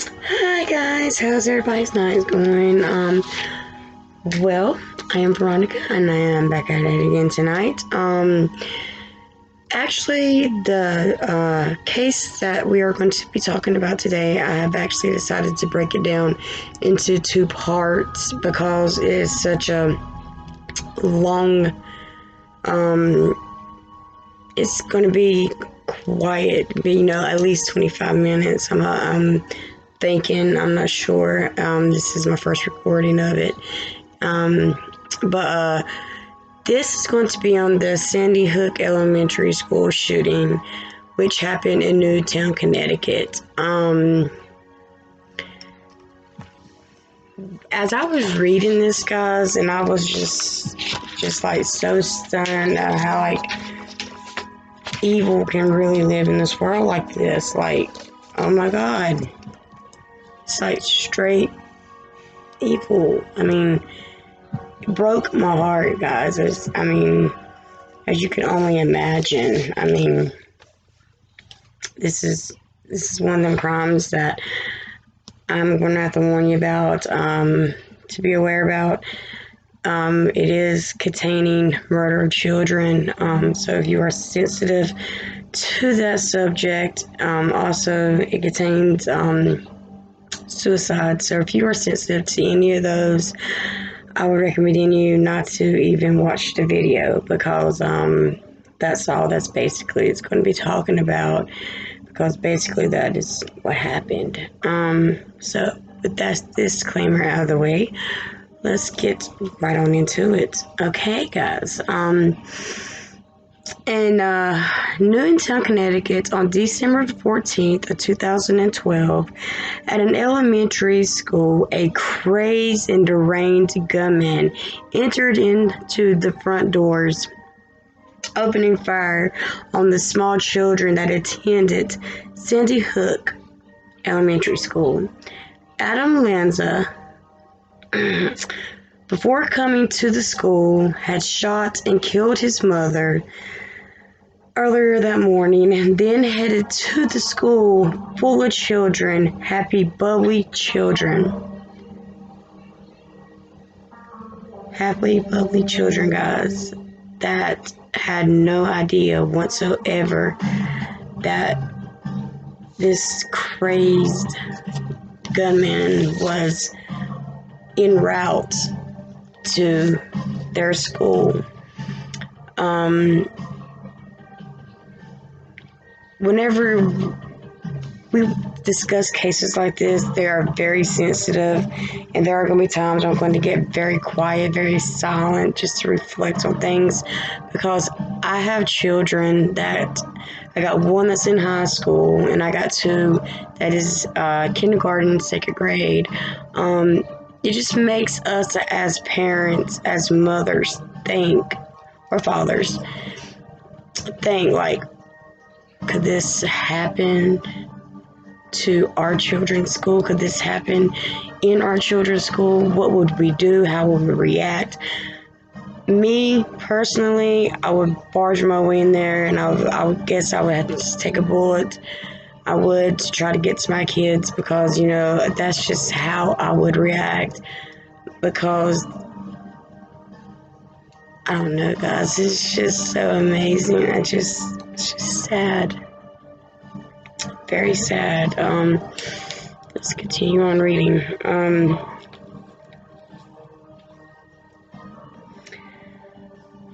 Hi guys, how's everybody's night going? Well, I am Veronica and I am back at it again tonight. Actually, the case that we are going to be talking about today, I have actually decided to break it down into two parts because it is such a long, um, it's going to be quiet, at least 25 minutes. I'm thinking, I'm not sure. This is my first recording of it. Um, but this is going to be on the Sandy Hook Elementary School shooting, which happened in Newtown, Connecticut. As I was reading this, guys, and I was just like so stunned at how like evil can really live in this world like this. Like, oh my God, it's like straight evil. I mean, it broke my heart, guys. As you can only imagine. I mean, this is one of them crimes that I'm going to have to warn you about, to be aware about. It is containing murder of children, so if you are sensitive to that subject, also it contains suicide. So if you are sensitive to any of those, I would recommend you not to even watch the video because that's all that's basically it's going to be talking about, because basically that is what happened. So with that disclaimer out of the way, let's get right on into it. Okay, guys. In Newtown, Connecticut, on December 14th of 2012, at an elementary school, a crazed and deranged gunman entered into the front doors, opening fire on the small children that attended Sandy Hook Elementary School. Adam LANZA, before coming to the school, had shot and killed his mother earlier that morning and then headed to the school full of children, happy, bubbly children. Happy, bubbly children, guys, that had no idea whatsoever that this crazed gunman was en route to their school. Whenever we discuss cases like this, they are very sensitive, and there are going to be times I'm going to get very quiet, very silent, just to reflect on things, because I have children that I got one that's in high school, and I got two that is kindergarten, second grade. It just makes us as parents, as mothers, think, or fathers, think like, could this happen to our children's school? Could this happen in our children's school? What would we do? How would we react? Me personally, I would barge my way in there, and I would guess I would have to just take a bullet. I would, to try to get to my kids, because that's just how I would react. Because I don't know, guys, it's just so amazing. It's just sad. Very sad. Let's continue on reading.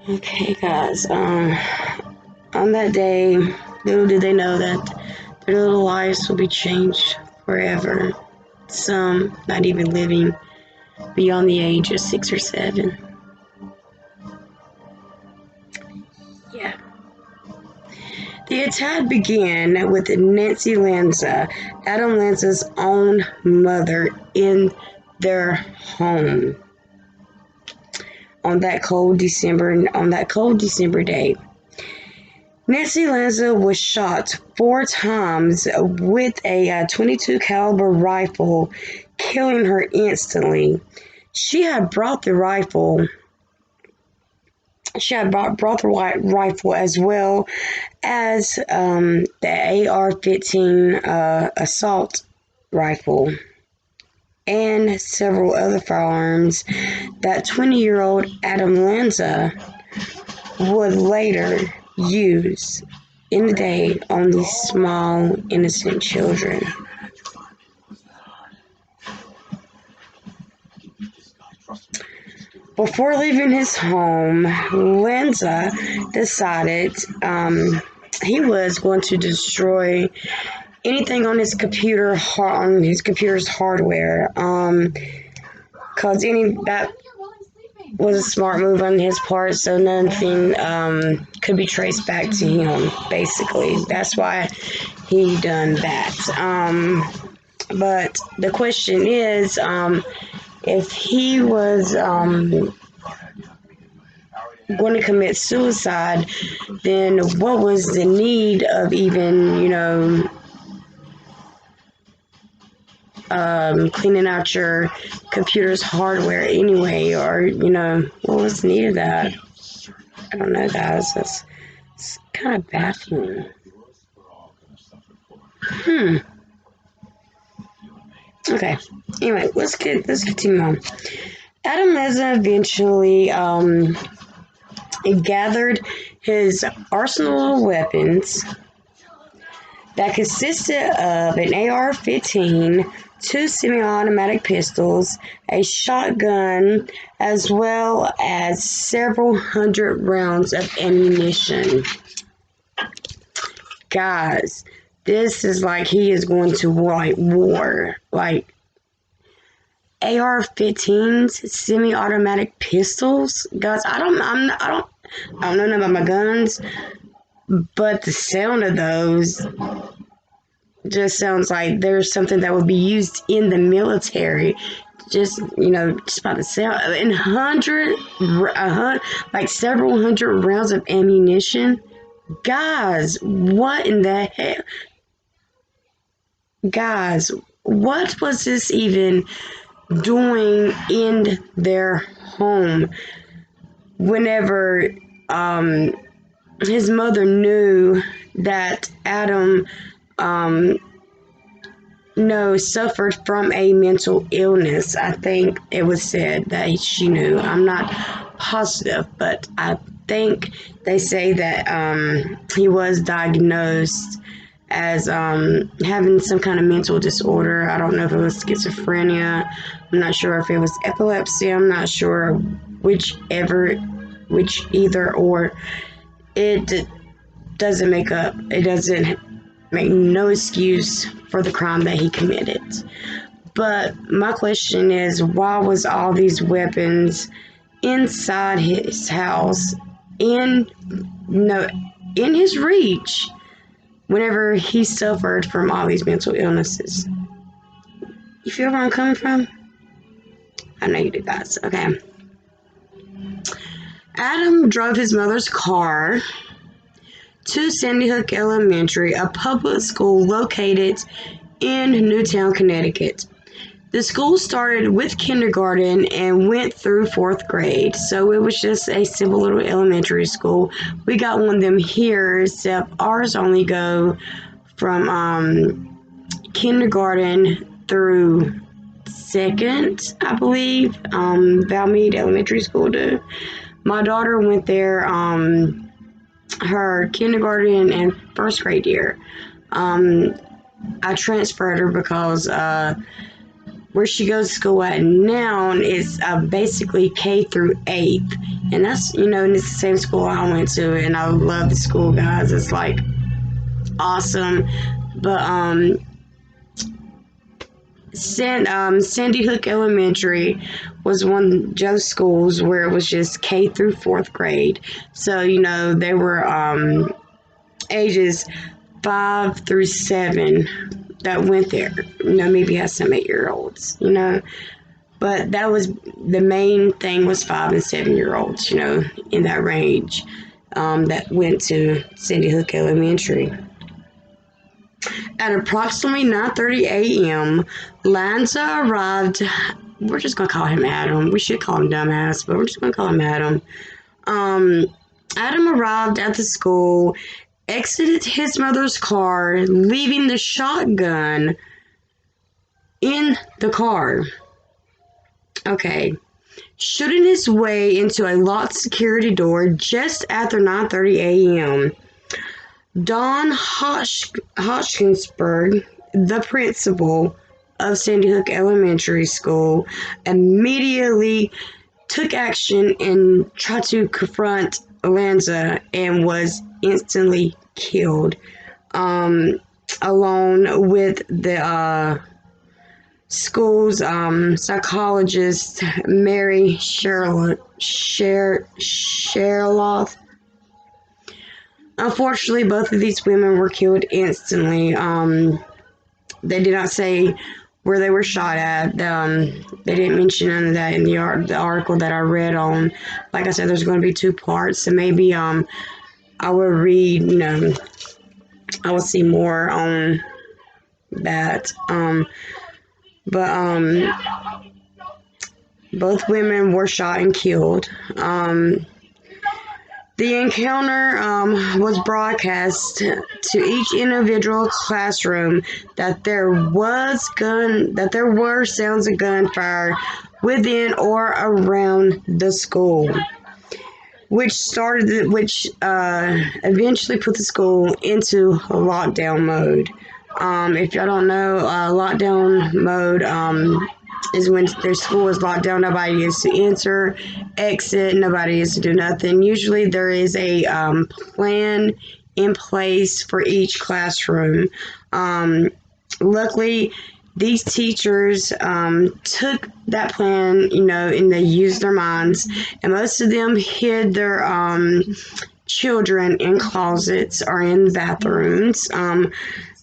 Okay, guys. On that day, little did they know that their little lives will be changed forever. Some not even living beyond the age of 6 or 7. Yeah. The attack began with Nancy LANZA, Adam LANZA's own mother, in their home on that cold December day. Nancy LANZA was shot 4 times with a 22 caliber rifle, killing her instantly. She had brought the rifle as well as the AR-15 assault rifle and several other firearms that 20-year-old Adam Lanza would later use in the day on these small, innocent children. Before leaving his home, Lanza decided he was going to destroy anything on his computer's hardware. Cause that was a smart move on his part, so nothing could be traced back to him. Basically, that's why he done that. But the question is, if he was going to commit suicide, then what was the need of even, cleaning out your computer's hardware anyway? Or, what was the need of that? I don't know, guys. It's kind of baffling. Okay. Anyway, let's continue on. Adam Lanza eventually gathered his arsenal of weapons that consisted of an AR-15, 2 semi-automatic pistols, a shotgun, as well as several hundred rounds of ammunition. Guys, this is like he is going to war. Like AR-15s, semi-automatic pistols. Guys, I don't know nothing about my guns, but the sound of those just sounds like there's something that would be used in the military. Just by the sound, and several hundred rounds of ammunition. Guys, what in the hell? Guys, what was this even doing in their home whenever his mother knew that Adam suffered from a mental illness? I think it was said that she knew. I'm not positive, but I think they say that he was diagnosed as having some kind of mental disorder. I don't know if it was schizophrenia. I'm not sure if it was epilepsy. I'm not sure which either or. It doesn't make no excuse for the crime that he committed. But my question is, why was all these weapons inside his house, in his reach, whenever he suffered from all these mental illnesses? You feel where I'm coming from? I know you do, guys. Okay. Adam drove his mother's car to Sandy Hook Elementary, a public school located in Newtown, Connecticut. The school started with kindergarten and went through 4th grade, so it was just a simple little elementary school. We got one of them here, except ours only go from kindergarten through 2nd, I believe. Valmead Elementary School do. My daughter went there her kindergarten and 1st grade year. I transferred her because where she goes to school at now is basically K through 8th, and that's and it's the same school I went to, and I love the school, guys. It's like awesome. But Sandy Hook Elementary was one of those schools where it was just K through 4th grade. So, they were ages 5 through 7 that went there. Maybe had some 8-year-olds, But that was the main thing, was 5 and 7-year-olds, in that range that went to Sandy Hook Elementary. At approximately 9:30 a.m., Lanza arrived. We're just going to call him Adam. We should call him Dumbass, but we're just going to call him Adam. Adam arrived at the school, exited his mother's car, leaving the shotgun in the car. Okay. Shooting his way into a locked security door just after 9:30 a.m. Don Hodgkinsberg, the principal of Sandy Hook Elementary School, immediately took action and tried to confront LANZA and was instantly killed, along with the school's psychologist, Mary Sherlock. Unfortunately, both of these women were killed instantly. They did not say where they were shot at. They didn't mention none of that in the article that I read on. Like I said, there's going to be two parts, so maybe I will read. I will see more on that. But both women were shot and killed. The encounter was broadcast to each individual classroom that there were sounds of gunfire within or around the school, which eventually put the school into lockdown mode. If y'all don't know, lockdown mode is when their school is locked down. Nobody is to enter, exit, nobody is to do nothing. Usually there is a plan in place for each classroom. Luckily, these teachers took that plan, and they used their minds, and most of them hid their children in closets or in bathrooms,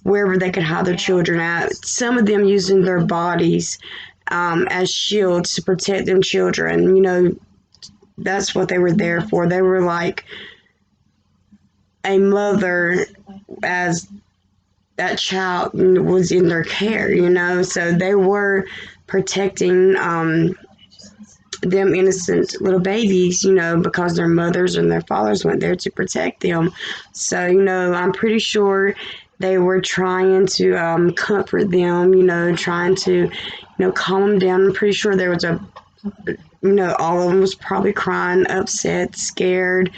wherever they could hide their children at. Some of them using their bodies as shields to protect them children. That's what they were there for. They were like a mother as that child was in their care, so they were protecting them innocent little babies, because their mothers and their fathers went there to protect them. So, I'm pretty sure they were trying to comfort them, trying to, calm them down. I'm pretty sure there was all of them was probably crying, upset, scared,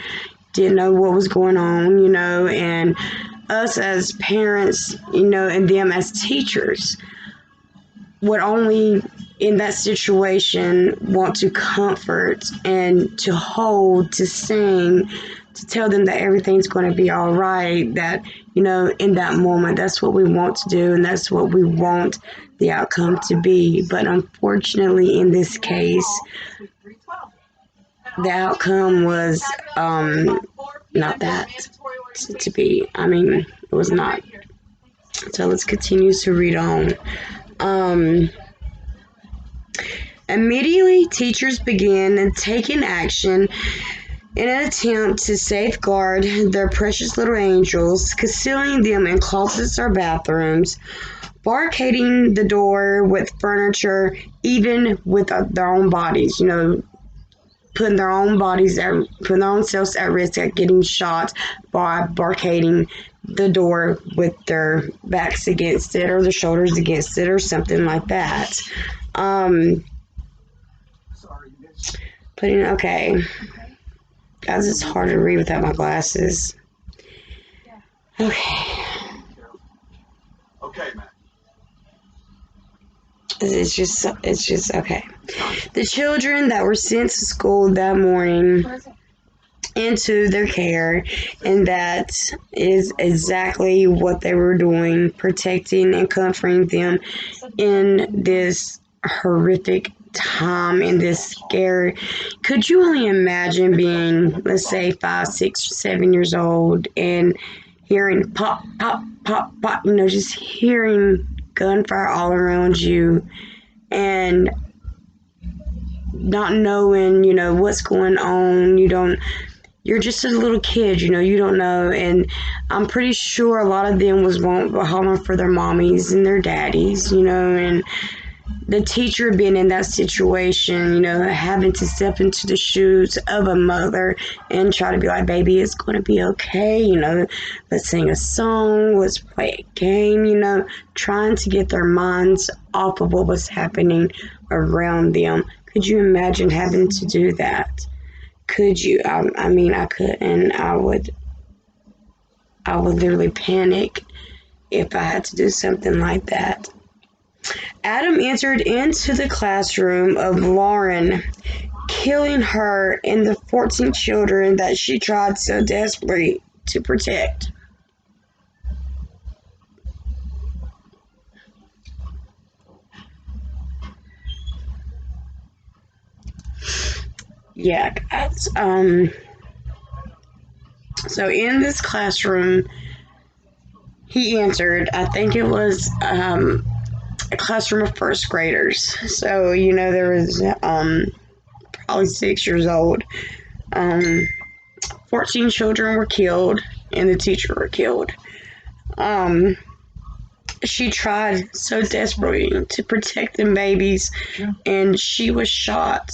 didn't know what was going on, and us as parents, and them as teachers would only in that situation want to comfort and to hold, to sing, to tell them that everything's going to be all right, that, in that moment, that's what we want to do, and that's what we want the outcome to be. But unfortunately, in this case, the outcome was not that to be. It was not. So let's continue to read on. Immediately, teachers began taking action in an attempt to safeguard their precious little angels, concealing them in closets or bathrooms, barricading the door with furniture, even with their own bodies, putting their own selves at risk at getting shot by barricading the door with their backs against it or their shoulders against it or something like that. Okay. Guys, it's hard to read without my glasses. Okay. Okay, man. It's just okay. The children that were sent to school that morning into their care, and that is exactly what they were doing, protecting and comforting them in this horrific time, in this scary. Could you only imagine being, let's say, 5, 6, 7 years old and hearing pop, pop, pop, pop, just hearing gunfire all around you and not knowing, what's going on. You're just a little kid, you don't know. And I'm pretty sure a lot of them was home for their mommies and their daddies, and the teacher being in that situation, you know, having to step into the shoes of a mother and try to be like, baby, it's going to be okay, you know, let's sing a song, let's play a game, you know, trying to get their minds off of what was happening around them. Could you imagine having to do that? Could you? I mean, I couldn't. I would literally panic if I had to do something like that. Adam entered into the classroom of Lauren, killing her and the 14 children that she tried so desperately to protect. Yeah, guys. So in this classroom, he entered, I think it was a classroom of first graders. So, you know, there was probably 6 years old. 14 children were killed and the teacher were killed. She tried so desperately to protect them babies, and she was shot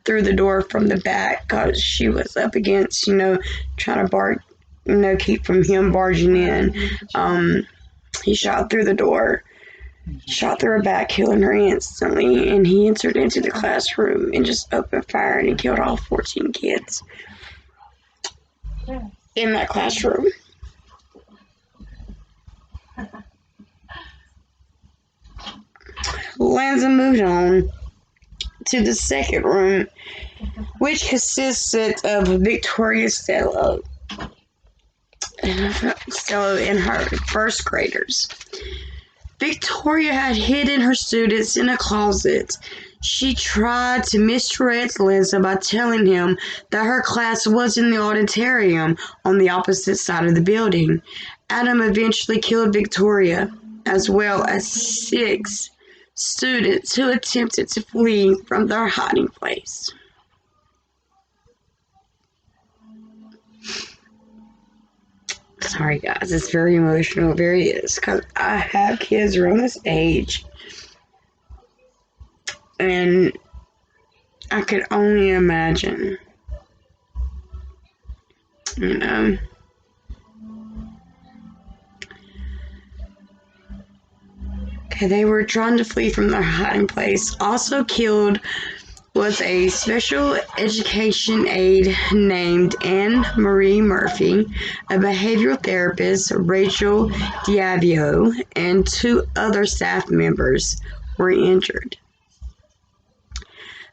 through the door from the back because she was up against, you know, trying to keep from him barging in. He shot through the door, shot through her back, killing her instantly, and he entered into the classroom and just opened fire, and he killed all 14 kids in that classroom. LANZA moved on to the second room, which consisted of Victoria Stello and her first graders. Victoria had hidden her students in a closet. She tried to misdirect LANZA by telling him that her class was in the auditorium on the opposite side of the building. Adam eventually killed Victoria, as well as 6 students who attempted to flee from their hiding place. Sorry guys, it's very emotional, very is, because I have kids around this age, and I could only imagine, you know. Okay, they were trying to flee from their hiding place. Also killed was a special education aide named Anne Marie Murphy, a behavioral therapist, Rachel Diavio, and 2 other staff members were injured.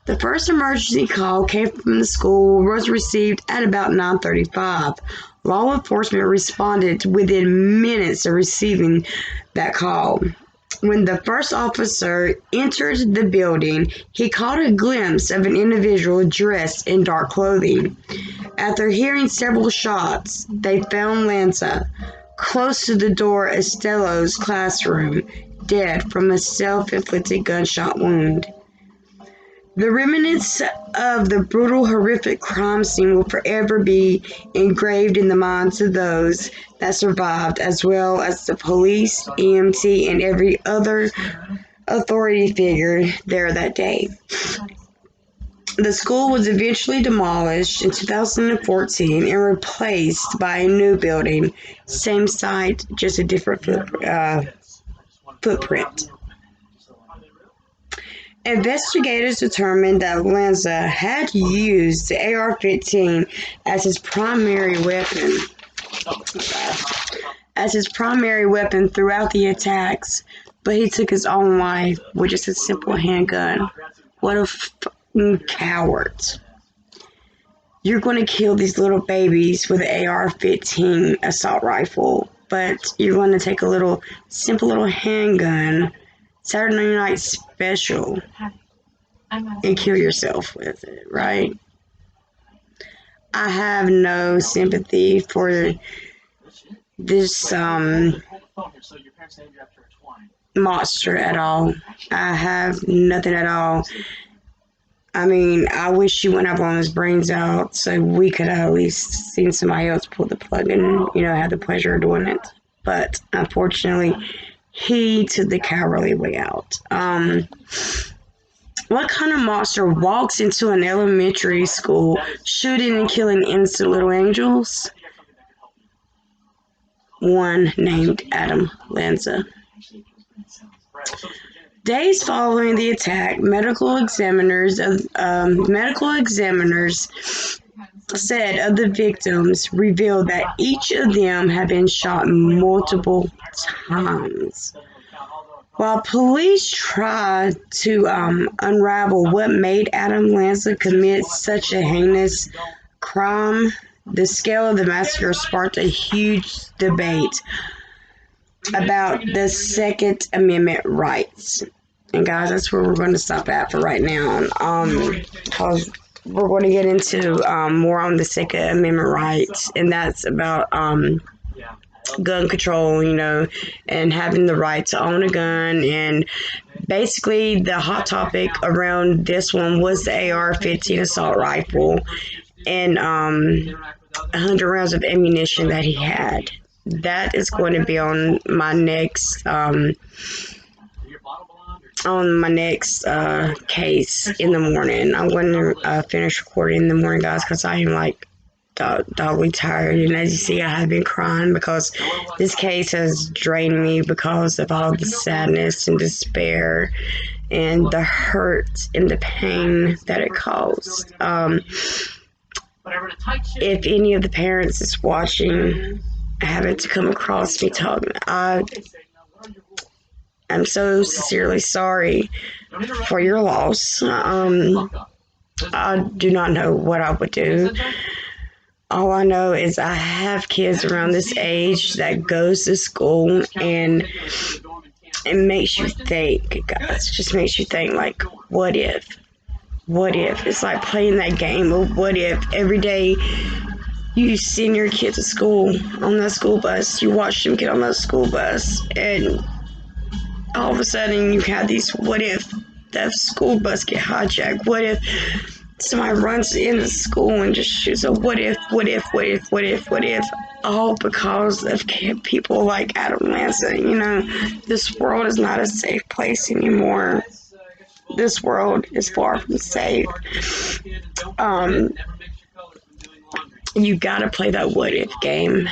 The first emergency call came from the school, was received at about 9:35. Law enforcement responded within minutes of receiving that call. When the first officer entered the building, he caught a glimpse of an individual dressed in dark clothing. After hearing several shots, they found LANZA close to the door of Stello's classroom, dead from a self-inflicted gunshot wound. The remnants of the brutal, horrific crime scene will forever be engraved in the minds of those that survived, as well as the police, EMT, and every other authority figure there that day. The school was eventually demolished in 2014 and replaced by a new building. Same site, just a different footprint. Investigators determined that LANZA had used the AR-15 as his primary weapon throughout the attacks, but he took his own life with just a simple handgun. What a fucking coward. You're going to kill these little babies with an AR-15 assault rifle, but you're going to take a simple little handgun, Saturday Night Special, and kill yourself with it, right? I have no sympathy for this monster at all. I have nothing at all. I mean, I wish he wouldn't have blown his brains out so we could have at least seen somebody else pull the plug and, you know, have the pleasure of doing it. But unfortunately, he took the cowardly way out. What kind of monster walks into an elementary school shooting and killing innocent little angels? One named Adam LANZA. Days following the attack, medical examiners said of the victims revealed that each of them had been shot multiple times. While police tried to unravel what made Adam LANZA commit such a heinous crime, the scale of the massacre sparked a huge debate about the Second Amendment rights. And guys, that's where we're going to stop at for right now. Because we're going to get into more on the Second Amendment rights, and that's about gun control, and having the right to own a gun. And basically, the hot topic around this one was the AR-15 assault rifle and 100 rounds of ammunition that he had. That is going to be on my next case in the morning. I'm going to finish recording in the morning, guys, because I am like dogly tired, and as you see, I have been crying because this case has drained me because of all the sadness and despair and the hurt and the pain that it caused. If any of the parents is watching, having to come across me talking, I'm so sincerely sorry for your loss. I do not know what I would do. All I know is I have kids around this age that goes to school, and it makes you think, guys. It just makes you think, like, what if? What if? It's like playing that game of what if. Every day you send your kid to school on that school bus, you watch them get on that school bus, and all of a sudden you have these what if that school bus get hijacked. What if somebody runs into school and just shoots a what if, all because of people like Adam LANZA. This world is not a safe place anymore. This world is far from safe. You gotta play that what if game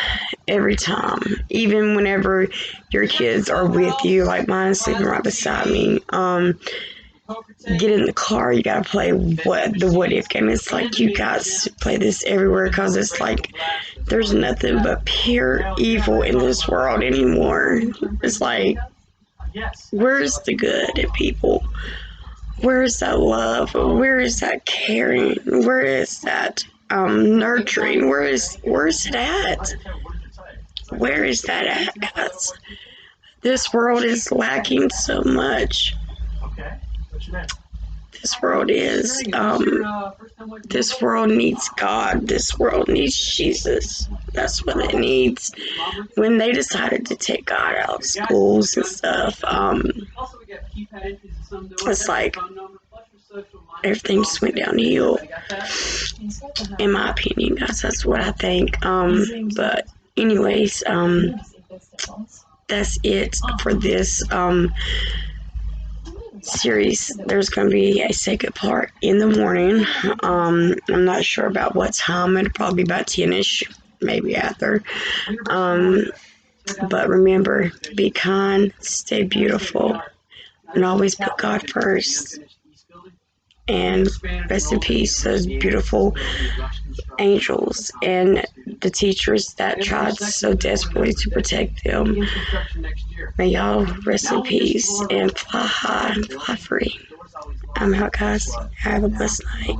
every time, even whenever your kids are with you, like mine is sleeping right beside me. Get in the car, you gotta play the what if game. It's like you guys play this everywhere, because it's like there's nothing but pure evil in this world anymore. It's like, where's the good in people? Where is that love? Where is that caring? Where is that nurturing? Where is it at? Where is that at, guys? This world is lacking so much. This world needs God. This world needs Jesus. That's what it needs. When they decided to take God out of schools and stuff, it's like everything just went downhill. In my opinion, guys, that's what I think. But anyways, that's it for this series. There's going to be a second part in the morning. I'm not sure about what time. It'll probably be about 10ish, maybe after. But remember, be kind, stay beautiful, and always put God first. And rest in peace, those beautiful angels and the teachers that tried so desperately to protect them. May y'all rest in peace and fly high and fly free. I'm out, guys. Have a blessed night.